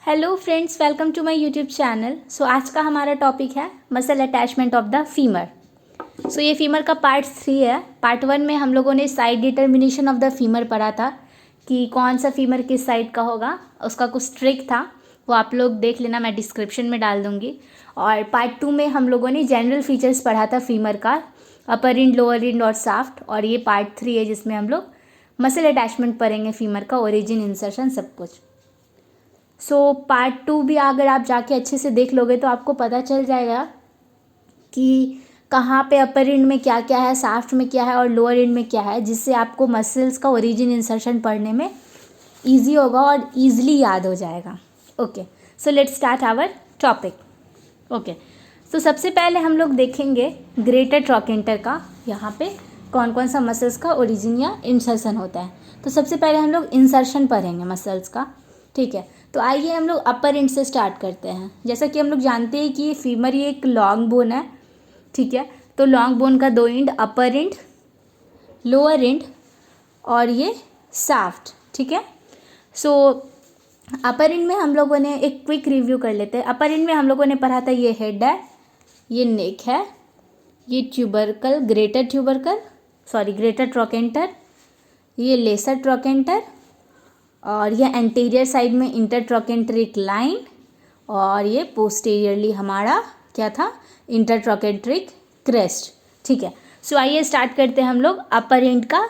Hello friends, welcome to my YouTube channel. So आज का हमारा टॉपिक है muscle attachment of the femur. So ये फीमर का पार्ट 3 है। पार्ट 1 में हम लोगों ने side determination of the femur पढ़ा था कि कौन सा फीमर किस साइड का होगा, उसका कुछ ट्रिक था, वो आप लोग देख लेना, मैं डिस्क्रिप्शन में डाल दूँगी। और पार्ट 2 में हम लोगों ने जनरल फीचर्स पढ़ा था फीमर का, अपर रिंड, लोअर रिंड और साफ्ट। और ये पार्ट 3 है जिसमें हम लोग मसल अटैचमेंट पढ़ेंगे फीमर का, ओरिजिन, इंसर्शन, सब कुछ। सो पार्ट 2 भी अगर आप जाके अच्छे से देख लोगे तो आपको पता चल जाएगा कि कहाँ पे अपर एंड में क्या क्या है, साफ्ट में क्या है और लोअर एंड में क्या है, जिससे आपको मसल्स का ओरिजिन, इंसर्शन पढ़ने में इजी होगा और इजीली याद हो जाएगा। Okay, so let's start our topic. Okay, तो सबसे पहले हम लोग देखेंगे ग्रेटर ट्रोकेंटर का, यहाँ पे कौन कौन सा मसल्स का ओरिजिन या इंसर्शन होता है। तो सबसे पहले हम लोग इंसर्शन पढ़ेंगे मसल्स का, ठीक है। तो आइए हम लोग अपर एंड से स्टार्ट करते हैं। जैसा कि हम लोग जानते हैं कि फीमर ये एक लॉन्ग बोन है, ठीक है। तो लॉन्ग बोन का दो and, upper and, lower and और ये साफ्ट, ठीक है। सो अपर एंड में हम लोगों ने एक क्विक रिव्यू कर लेते हैं। अपर एंड में हम लोगों ने पढ़ा था ये हेड है, ये नेक है, ये ट्यूबरकल, ग्रेटर ट्रोकेंटर, ये लेसर ट्रोकेंटर और ये एंटीरियर साइड में इंटरट्रोकेंट्रिक लाइन और ये पोस्टीरियरली हमारा क्या था, इंटरट्रोकेंट्रिक क्रेस्ट, ठीक है। सो आइए स्टार्ट करते हैं हम लोग अपर एंड का।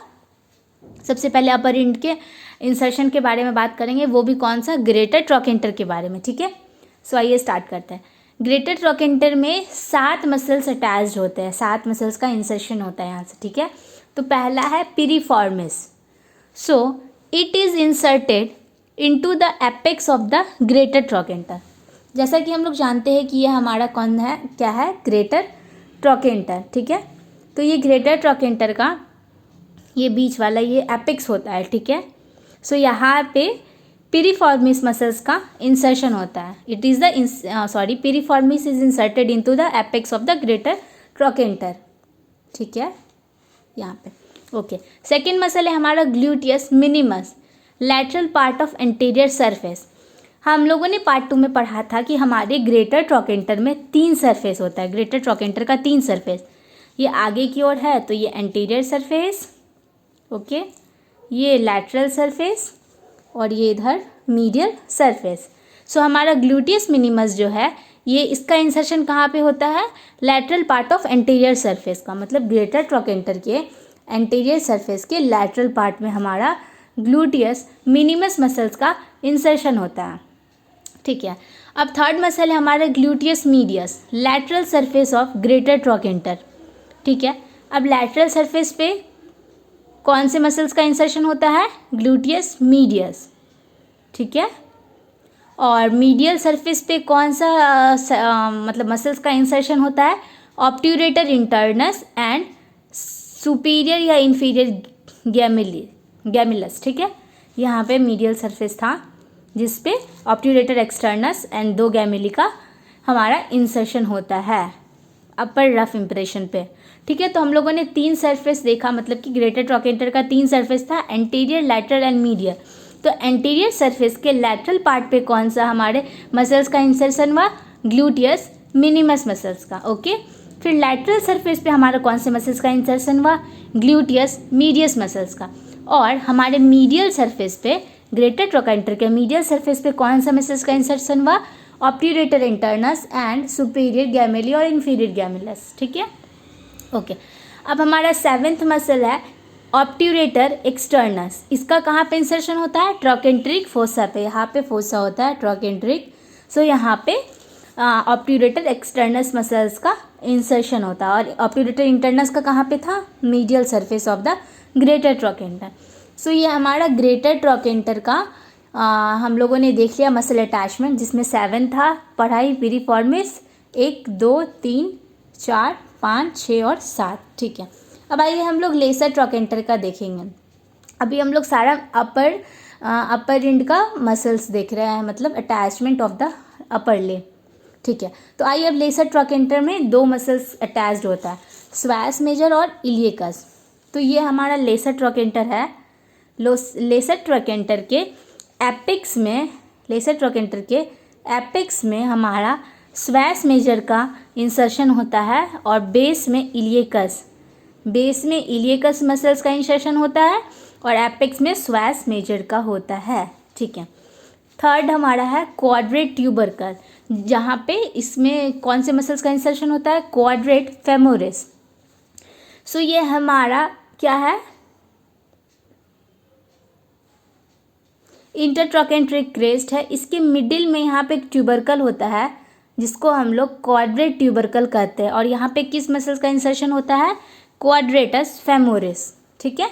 सबसे पहले अपर एंड के इंसर्शन के बारे में बात करेंगे, वो भी कौन सा, ग्रेटर ट्रोकेंटर के बारे में, ठीक है। सो आइए स्टार्ट करते हैं। ग्रेटर ट्रोकेंटर में 7 मसल्स अटैच्ड होते हैं, 7 मसल्स का इंसर्शन होता है यहाँ से, ठीक है। तो पहला है piriformis. So it is inserted into the apex of the greater trochanter. जैसा कि हम लोग जानते हैं कि ये हमारा कौन है, क्या है, ग्रेटर ट्रोकेंटर, ठीक है। तो ये ग्रेटर ट्रोकेंटर का ये बीच वाला ये एपेक्स होता है, ठीक है। सो यहाँ पे पिरिफॉर्मिस मसल्स का इंसर्शन होता है। It is the piriformis is inserted into the apex of the greater trochanter, ठीक है, यहाँ पे। ओके, सेकेंड मसल है हमारा gluteus minimus, lateral part of anterior surface. हम लोगों ने पार्ट 2 में पढ़ा था कि हमारे ग्रेटर ट्रोकेंटर में 3 सरफेस होता है, ग्रेटर ट्रोकेंटर का 3 सरफेस। ये आगे की ओर है तो ये एंटीरियर सरफेस, ओके, ये लैटरल सरफेस और ये इधर मीडियल सरफेस। सो हमारा ग्लूटियस मिनिमस जो है ये, इसका इंसर्शन कहाँ पे होता है, lateral part of anterior surface का, मतलब ग्रेटर ट्रोकेंटर के एंटीरियर सरफेस के लैटरल पार्ट में हमारा ग्लूटियस मिनिमस मसल्स का इंसर्शन होता है, ठीक है। अब थर्ड मसल है हमारा gluteus medius, lateral surface of greater trochanter, ठीक है। अब लैटरल सरफेस पे कौन से मसल्स का इंसर्शन होता है, ग्लूटियस मीडियस, ठीक है। और मीडियल सरफेस पे कौन सा मतलब मसल्स का इंसर्शन होता है, ऑब्ट्यूरेटर इंटरनस एंड सुपीरियर या इन्फीरियर गैमिलस, ठीक है। यहाँ पे मीडियल सरफेस था जिस पे ऑब्ट्यूरेटर एक्सटर्नस एंड 2 गैमिली का हमारा इंसर्शन होता है अपर रफ इम्प्रेशन पे, ठीक है। तो हम लोगों ने 3 सरफेस देखा, मतलब कि ग्रेटर ट्रोकेंटर का 3 सरफेस था, एंटीरियर, लैटरल एंड मीडियल। तो एंटीरियर सरफेस के लैटरल पार्ट पे कौन सा हमारे मसल्स का इंसर्शन हुआ, ग्लूटियस मिनिमस मसल्स का, ओके। फिर लैटरल सरफेस पे हमारा कौन से मसल्स का इंसर्शन हुआ, ग्लूटियस मीडियस मसल्स का। और हमारे मीडियल सरफेस पे, ग्रेटर ट्रोकेंटर के मीडियल सरफेस पे कौन सा मसल्स का इंसर्शन हुआ, ऑब्ट्यूरेटर इंटरनस एंड सुपीरियर गैमिली और इन्फीरियर गैमिलस, ठीक है, ओके। अब हमारा 7th मसल है ऑब्ट्यूरेटर एक्सटर्नस। इसका कहाँ पे इंसर्शन होता है, ट्रोकेंट्रिक फोसा पे, यहाँ पे फोसा होता है ट्रोकेंट्रिक। सो यहाँ पे ऑब्ट्यूरेटर एक्सटर्नस मसल्स का इंसर्शन होता है। और ऑब्ट्यूरेटर इंटरनस का कहाँ पे था, medial surface of the greater trochanter. So ये हमारा ग्रेटर ट्रोकेंटर का हम लोगों ने देख लिया मसल अटैचमेंट, जिसमें 7 था पढ़ाई, पिरिफॉर्मिस 1, 2, 3, 4, 5, 6 और 7, ठीक है। अब आइए हम लोग लेसर ट्रोकेंटर का देखेंगे। अभी हम लोग सारा अपर एंड का मसल्स देख रहे हैं, मतलब अटैचमेंट ऑफ द अपर ले, ठीक है। तो आइए अब लेसर ट्रोकेंटर में 2 मसल्स अटैच्ड होता है, स्वास मेजर और इलियकस। तो ये हमारा लेसर ट्रोकेंटर है। लेसर ट्रोकेंटर के एपिक्स में लेसर ट्रोकेंटर के एपेक्स में हमारा स्वैस मेजर का इंसर्शन होता है और बेस में इलियकस मसल्स का इंसर्शन होता है और एपेक्स में स्वैस मेजर का होता है। ठीक है। थर्ड हमारा है क्वाड्रेट ट्यूबरकल, जहाँ पे इसमें कौन से मसल्स का इंसर्शन होता है, क्वाड्रेट फेमोरिस। सो ये हमारा क्या है, इंटरट्रोकेंट्रिक क्रेस्ट है। इसके मिडिल में यहाँ पे एक ट्यूबरकल होता है जिसको हम लोग क्वाड्रेट ट्यूबरकल कहते हैं और यहाँ पे किस मसल्स का इंसर्शन होता है, क्वाड्रेटस फेमोरिस। ठीक है,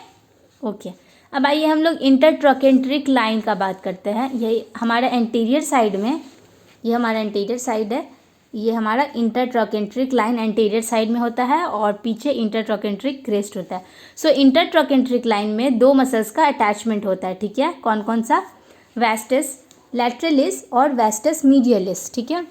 ओके। अब आइए हम लोग इंटरट्रोकेंट्रिक लाइन का बात करते हैं। ये हमारा एंटीरियर साइड में, ये हमारा एंटीरियर साइड है, ये हमारा इंटरट्रोकेंट्रिक लाइन एंटीरियर साइड में होता है और पीछे इंटरट्रोकेंट्रिक क्रेस्ट होता है। सो इंटरट्रोकेंट्रिक लाइन में दो मसल्स का अटैचमेंट होता है। ठीक है, कौन कौन सा, वेस्टस लैटरलिस और वेस्टस मीडियलिस। ठीक है,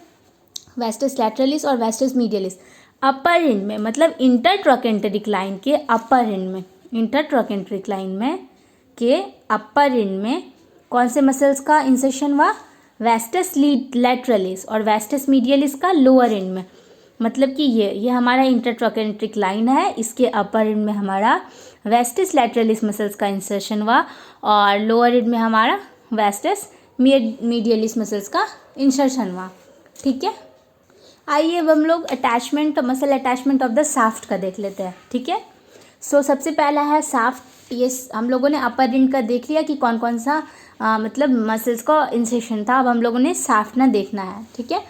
वेस्टस लैटरलिस और वेस्टस मीडियलिस। अपर एंड में, मतलब इंटरट्रोकेंट्रिक लाइन के अपर एंड में, इंटरट्रोकेंट्रिक लाइन में के अपर एंड में कौन से मसल्स का इंसर्शन हुआ, वेस्टस लैटरलिस और वेस्टस मीडियलिस का लोअर एंड में। मतलब कि ये हमारा इंटरट्रोकेंट्रिक लाइन है, इसके अपर एंड में हमारा वेस्टस लैटरलिस मसल्स का इंसर्शन हुआ और लोअर एंड में हमारा वेस्टस मीडियलिस मसल्स का इंसर्शन हुआ। ठीक है, आइए अब हम लोग muscle attachment of the shaft का देख लेते हैं। ठीक है, सो सबसे पहला है शाफ्ट। ये हम लोगों ने अपर एंड का देख लिया कि कौन कौन सा मतलब मसल्स का इंसर्शन था। अब हम लोगों ने शाफ्ट ना देखना है। ठीक है,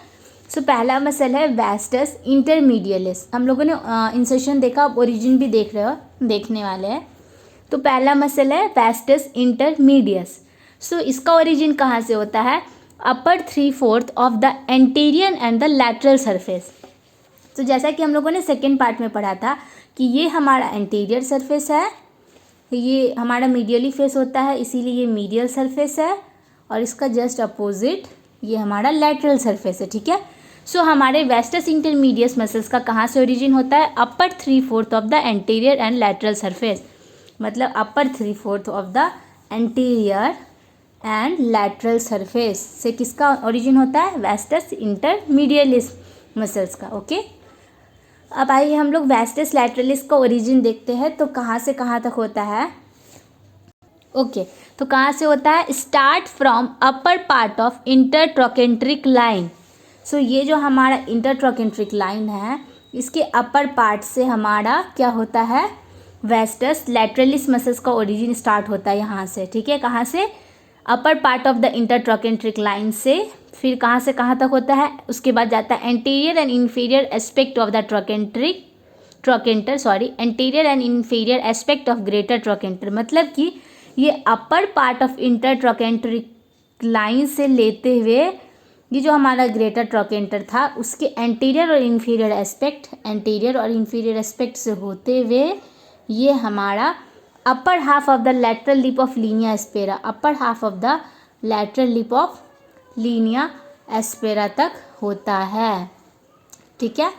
सो पहला मसल है वेस्टस इंटरमीडियलिस। हम लोगों ने इंसर्शन देखा, अब ओरिजिन भी देखने वाले हैं। तो पहला मसल है वेस्टस इंटरमीडियस। सो इसका ओरिजिन कहाँ से होता है, अपर 3/4 of the anterior and the lateral surface. तो जैसा कि हम लोगों ने सेकेंड पार्ट में पढ़ा था कि ये हमारा एंटीरियर सरफेस है, ये हमारा मीडियली फेस होता है, इसीलिए ये मीडियल सरफेस है और इसका जस्ट अपोजिट ये हमारा लैटरल सरफेस है। ठीक है, सो हमारे वेस्टस इंटरमीडियस मसल्स का कहाँ से ओरिजिन होता है, अपर 3/4 of the anterior and lateral surface. मतलब अपर 3/4 of the anterior and lateral surface से किसका ओरिजिन होता है, वेस्टस इंटरमीडियलिस मसल्स का। ओके, अब आइए हम लोग वेस्टस लैटरलिस का ओरिजिन देखते हैं। तो कहाँ से कहाँ तक होता है, ओके, तो कहाँ से होता है, start from upper part of intertrochanteric line. So ये जो हमारा इंटरट्रोकेंट्रिक लाइन है, इसके अपर पार्ट से हमारा क्या होता है, वेस्टस लैटरलिस मसल्स का ओरिजिन स्टार्ट होता है यहाँ से। ठीक है, कहाँ से, upper part of the intertrochanteric line से, फिर कहाँ से कहाँ तक होता है, उसके बाद जाता है anterior and inferior aspect of the anterior and inferior aspect of greater trochanter. मतलब कि ये अपर पार्ट ऑफ इंटरट्रोकेंट्रिक लाइन से लेते हुए ये जो हमारा ग्रेटर ट्रोकेंटर था उसके एंटीरियर और इन्फीरियर एस्पेक्ट से होते हुए ये हमारा upper half of the lateral lip of linea aspera, upper half of the lateral lip of linea aspera तक होता है। ठीक है,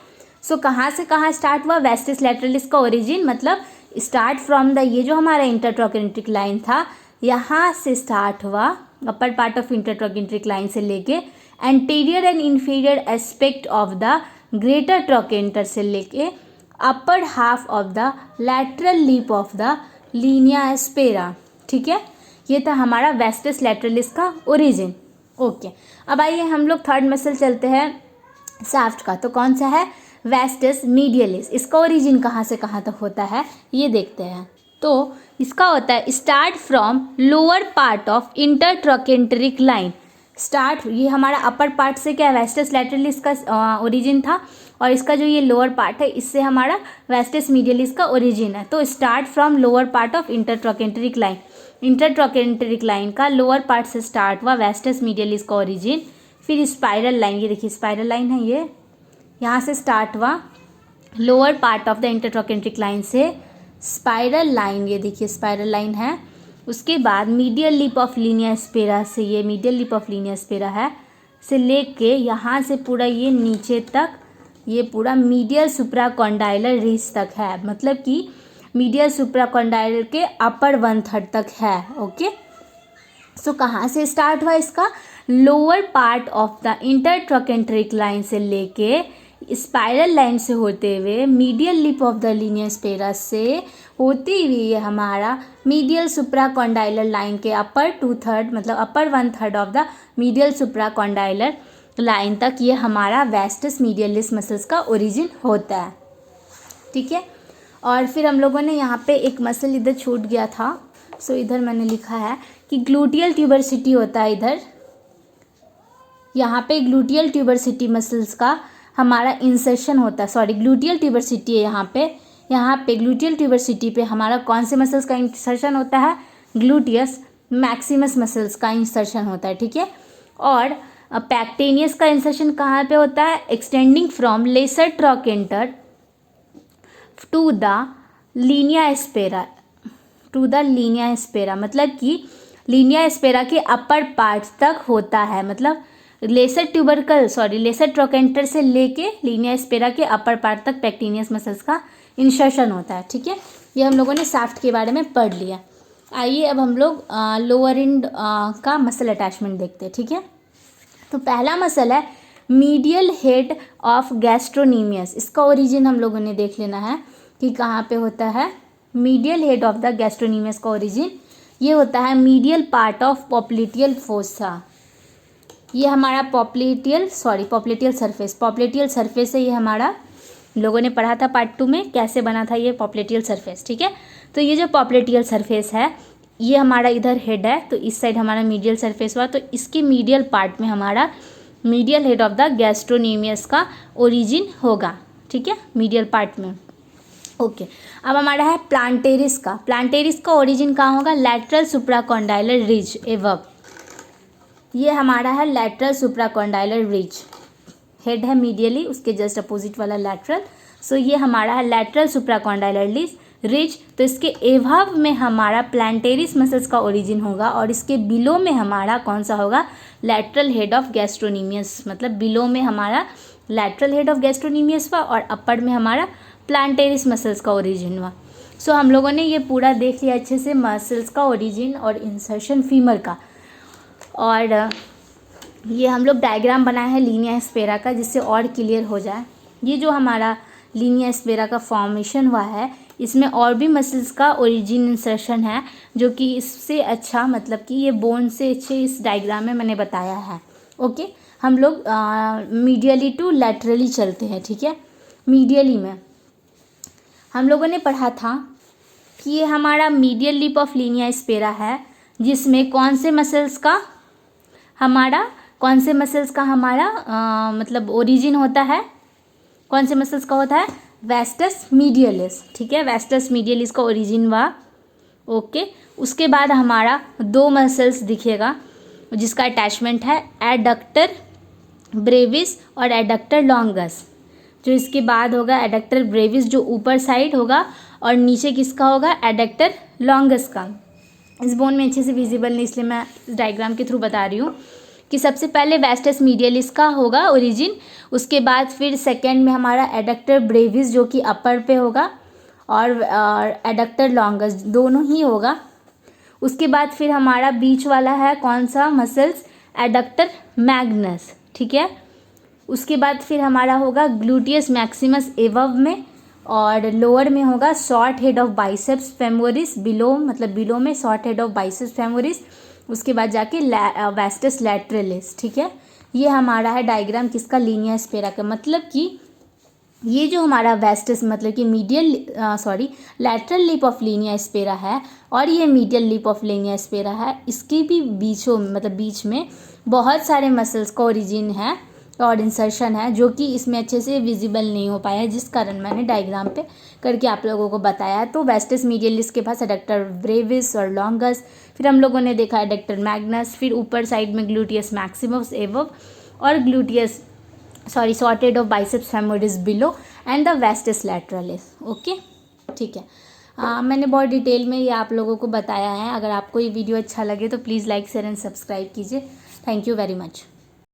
सो कहाँ से कहाँ स्टार्ट हुआ, वेस्टस लैटरलिस का ओरिजिन, मतलब स्टार्ट फ्रॉम द, ये जो हमारा इंटरट्रोकेंट्रिक लाइन था यहाँ से स्टार्ट हुआ, अपर पार्ट ऑफ इंटरट्रोकेंट्रिक लाइन से लेके anterior and inferior aspect of the greater trochanter से लेके upper half of the lateral lip of the Linnaea aspera. ठीक है, ये था हमारा वेस्टस लैटरलिस का ओरिजिन। ओके, अब आइए हम लोग थर्ड मसल चलते हैं शाफ्ट का। तो कौन सा है, वेस्टस मीडियलिस। इसका ओरिजिन कहाँ से कहाँ तक होता है ये देखते हैं। तो इसका होता है start from lower part of intertrochanteric line. Start, ये हमारा अपर पार्ट से क्या, वेस्टस लैटरलिस का ओरिजिन था और इसका जो ये लोअर पार्ट है इससे हमारा वेस्टस मीडियलिस का ओरिजिन है। तो start from lower part of intertrochanteric line, intertrochanteric line का लोअर पार्ट से स्टार्ट हुआ वेस्टस मीडियलिस का ओरिजिन। फिर स्पाइरल लाइन, ये देखिए स्पाइरल लाइन है, ये यहाँ से स्टार्ट हुआ lower part of the intertrochanteric line से स्पाइरल लाइन, ये देखिए स्पाइरल लाइन है। उसके बाद medial lip of linea aspera से, ये medial lip of linea aspera है, से लेके यहाँ से पूरा ये नीचे तक, ये पूरा मीडियल सुप्राकॉन्डाइलर रिज तक है। मतलब कि मीडियल सुप्राकॉन्डाइलर के अपर 1/3 तक है। ओके, सो कहाँ से स्टार्ट हुआ इसका, lower part of the intertrochanteric line से लेके स्पाइरल लाइन से होते हुए medial lip of the linea aspera से होती हुई ये हमारा मीडियल सुप्राकॉन्डाइलर लाइन के अपर 2/3 मतलब अपर 1/3 of the medial supracondylar line तक ये हमारा वेस्टस मीडियलिस मसल्स का ओरिजिन होता है। ठीक है, और फिर हम लोगों ने यहाँ पे एक मसल इधर छूट गया था, सो इधर मैंने लिखा है कि ग्लूटियल ट्यूबरसिटी होता है इधर, यहाँ पे ग्लूटियल ट्यूबरसिटी मसल्स का हमारा इंसर्शन होता है, सॉरी ग्लूटियल ट्यूबरसिटी है यहाँ पे ग्लूटियल ट्यूबरसिटी पे हमारा कौन से मसल्स का इंसर्शन होता है, ग्लूटियस मैक्सिमस मसल्स का इंसर्शन होता है। ठीक है, और पैक्टेनियस का इंसर्शन कहाँ पे होता है, extending from lesser trochanter to the linea aspera, मतलब कि लीनिया स्पेरा के अपर पार्ट तक होता है, मतलब लेसर ट्रोकेंटर से लेके लीनिया स्पेरा के अपर पार्ट तक पैक्टेनियस मसल्स का इंसर्शन होता है। ठीक है, ये हम लोगों ने शाफ्ट के बारे में पढ़ लिया। आइए अब हम लोग लोअर एंड का मसल अटैचमेंट देखते हैं। ठीक है, तो पहला मसल है मीडियल हेड ऑफ गैस्ट्रोनीमियस। इसका ओरिजिन हम लोगों ने देख लेना है कि कहाँ पे होता है। Medial head of the gastrocnemius का ओरिजिन ये होता है medial part of popliteal fossa. ये हमारा पॉप्लिटियल सरफेस है, ये हमारा लोगों ने पढ़ा था पार्ट 2 में कैसे बना था ये पॉप्लिटियल सरफेस। ठीक है, तो ये जो पॉप्लिटियल सरफेस है ये हमारा इधर हेड है, तो इस साइड हमारा मीडियल सरफेस हुआ, तो इसके मीडियल पार्ट में हमारा medial head of the gastrocnemius का ओरिजिन होगा। ठीक है, मीडियल पार्ट में। ओके, अब हमारा है प्लांटेरिस का ओरिजिन कहाँ होगा, लैटरल सुप्राकॉन्डाइलर रिज एवब। ये हमारा है लैटरल सुप्राकॉन्डाइलर रिज, हेड है मीडियली, उसके जस्ट अपोजिट वाला लैटरल, सो ये हमारा है लैटरल सुप्राकॉन्डाइलर रिज। तो इसके एवब में हमारा प्लांटेरिस मसल्स का ओरिजिन होगा, और इसके बिलो में हमारा कौन सा होगा, लैटरल हेड ऑफ गैस्ट्रोनीमियस, मतलब बिलो में हमारा लैटरल हेड ऑफ गैस्ट्रोनीमियस हुआ और अपर में हमारा प्लांटेरिस मसल्स का ओरिजिन हुआ। सो हम लोगों ने ये पूरा देख लिया अच्छे से मसल्स का ओरिजिन और इंसर्शन फीमर का, और ये हम लोग डायग्राम बनाए हैं लीनिया स्पेरा का, जिससे और क्लियर हो जाए। ये जो हमारा लीनिया स्पेरा का फॉर्मेशन हुआ है, इसमें और भी मसल्स का ओरिजिन इंसर्शन है, जो कि इससे अच्छा, मतलब कि ये बोन से अच्छे इस डायग्राम में मैंने बताया है। ओके, हम लोग मीडियली टू लैटरली चलते हैं। ठीक है, मीडियली में हम लोगों ने पढ़ा था कि ये हमारा मीडियल लिप ऑफ लीनिया स्पेरा है, जिसमें कौन से मसल्स का हमारा मतलब ओरिजिन होता है, कौन से मसल्स का होता है, वेस्टस मीडियलिस। ठीक है, वेस्टस मीडियलिस का ओरिजिन हुआ। ओके, उसके बाद हमारा 2 मसल्स दिखेगा जिसका अटैचमेंट है एडक्टर ब्रेविस और एडक्टर लॉन्गस। जो इसके बाद होगा एडक्टर ब्रेविस जो ऊपर साइड होगा, और नीचे किसका होगा, एडक्टर लॉन्गस का। इस बोन में अच्छे से विजिबल नहीं, इसलिए मैं इस डायग्राम के थ्रू बता रही हूँ कि सबसे पहले वेस्टस मीडियलिस का होगा ओरिजिन, उसके बाद फिर सेकेंड में हमारा एडक्टर ब्रेविस जो कि अपर पे होगा, और एडक्टर लॉन्गस दोनों ही होगा। उसके बाद फिर हमारा बीच वाला है कौन सा मसल्स, एडक्टर मैग्नस। ठीक है, उसके बाद फिर हमारा होगा ग्लूटियस मैक्सिमस एवब में, और लोअर में होगा short head of biceps femoris, below में short head of biceps femoris, उसके बाद जाके वेस्टस लैटरलिस। ठीक है, ये हमारा है डायग्राम किसका, लीनिया स्पेरा का। मतलब कि ये जो हमारा वेस्टस मतलब कि लैटरल लिप ऑफ लीनिया स्पेरा है, और ये मीडियल लिप ऑफ लीनिया स्पेरा है, इसके भी बीच में बहुत सारे मसल्स का ओरिजिन है और इंसर्शन है, जो कि इसमें अच्छे से विजिबल नहीं हो पाया है, जिस कारण मैंने डायग्राम पे करके आप लोगों को बताया। तो वेस्टस मीडियलिस के पास एडक्टर ब्रेविस और लॉन्गस, फिर हम लोगों ने देखा एडक्टर मैग्नस, फिर ऊपर साइड में ग्लूटियस मैक्सिमस एवब और shorted of biceps femoris below and the wastes लैटरलिस। Okay, ठीक है, मैंने बहुत डिटेल में ये आप लोगों को बताया है। अगर आपको ये वीडियो अच्छा लगे तो please like share and subscribe कीजिए। Thank you very much.